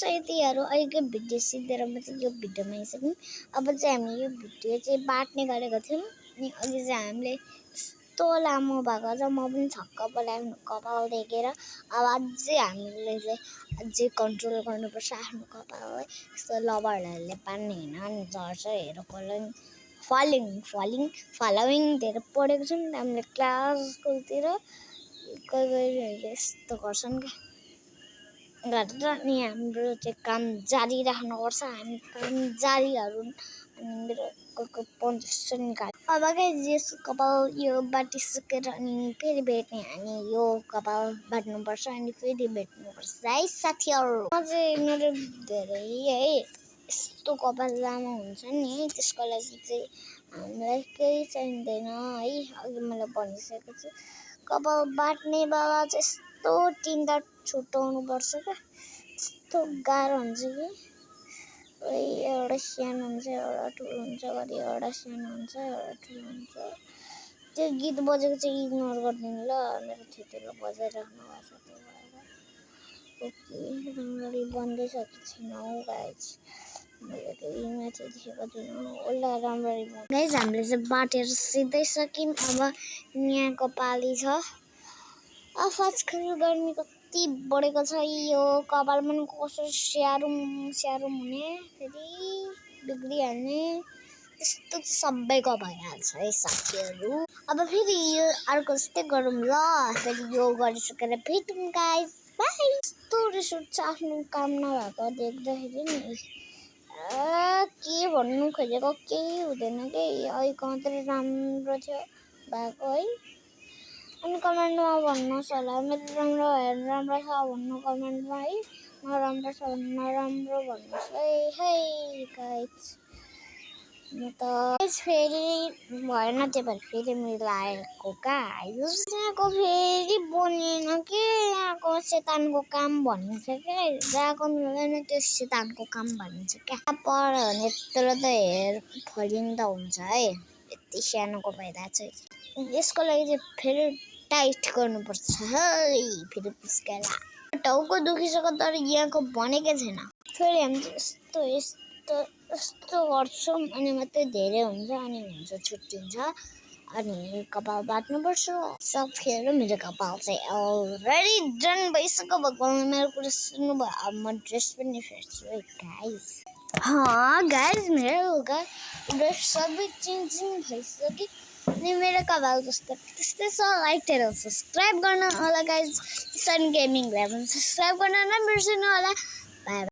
साथीहरू अहिलेको भिडियो सिधेर चाहिँ यो भिडियोमा आइसक्यौँ। अब चाहिँ हामी यो भिडियो चाहिँ बाट्ने गरेको थियौँ अनि अघि चाहिँ हामीले यस्तो लामो भएको छ, म पनि छक्क पलाएको कपाल देखेर। अब अझै हामीले चाहिँ अझै कन्ट्रोल गर्नुपर्छ आफ्नो कपाललाई। यस्तो लभरहरूले पार्ने होइन अनि झर्छ हेयर फलोइङ धेरै पढेको छौँ हामीले क्लास स्कुलतिर। कोही कोहीहरूले यस्तो गर्छन् क्या गरेर अनि हाम्रो चाहिँ काम जारी राख्नुपर्छ। हामी काम जारीहरू अनि मेरो कोही पन्ध्र निकाल्यो। अब यसो कपाल यो बाटिसकेर अनि फेरि भेट्ने अनि यो कपाल बाट्नुपर्छ अनि फेरि भेट्नुपर्छ है साथीहरू। म चाहिँ मेरो धेरै है यस्तो कपाल लामो हुन्छ नि है, त्यसको लागि चाहिँ हामीलाई केही चाहिँदैन है। अघि मैले भनिसकेको छु कपाल बाट्ने बेला चाहिँ यस्तो टिन्दा छुट्याउनुपर्छ क्या, यस्तो गाह्रो हुन्छ कि एउटा सानो हुन्छ एउटा ठुलो हुन्छ, घरि एउटा सानो हुन्छ एउटा ठुलो हुन्छ। त्यो गीत बजेको चाहिँ इग्नोर गरिदिनु ल, मेरो थेतेलो बजाइराख्नु भएको छ त्यो भएर। ओके राम्ररी बन्दैछ कि छैन हौ गाइज, मैले केही माथि देखेको छुइनँ उसलाई राम्ररी गाइज। हामीले चाहिँ बाटेर सिधै सक्यौँ। अब यहाँको पाली छ। आजकल गर्मी कति बढेको छ, यो कपाल पनि कसरी स्याहारौँ हुने, फेरि बिग्रिहाल्ने यस्तो चाहिँ सबैको भइहाल्छ है साथीहरू। अब फेरि यो अर्को जस्तै गरौँ ल, फेरि यो गरिसकेर भेटौँ गाइज, बाई। यस्तो रिस उठ्छ आफ्नो काम नभएको देख्दाखेरि नि, के भन्नु खोजेको केही हुँदैन कि। अहिलेको मात्रै राम्रो थियो भएको है। अनि कमेन्टमा भन्नुहोस् होला, मेरो राम्रो भएर राम्रो छ भन्नु कमेन्टमा है, नराम्रो छ भने नराम्रो भन्नुहोस् है गाइज। म त फेरि भएन त्यो भएर फेरि मिलाएको गाइज। यहाँको फेरि बनिएन कि, यहाँको शैतानको काम भनिन्छ क्या, जहाँको मिल्दैन त्यो शैतानको काम भनिन्छ क्या। पढ्यो भने यत्रो त हेयर फलिँदा हुन्छ है, यति सानोको भइरहेको छ। यसको लागि चाहिँ फेरि टाइट गर्नुपर्छ है, फेरि पुस्केर टाउको दुखिसक्यो तर यहाँको भनेकै छैन। फेरि हामी यस्तो गर्छौँ अनि मात्रै धेरै हुन्छ अनि छुट्टिन्छ अनि कपाल बाट्नुपर्छ। साथीहरू मेरो कपाल चाहिँ अलरेडी डन भइसक्यो। भगवान्ले मेरो कुरा सुन्नुभयो। अब म ड्रेस पनि फेर्छु है गाइज। गाइज मेरो ड्रेस सबै चेन्जिङ भइसक्यो अनि मेरो कपाल जस्तो त्यस्तै छ। लाइक र सब्सक्राइब गर्न होला गाइज। सन गेमिङलाई पनि सब्सक्राइब गर्न नबिर्सनु होला।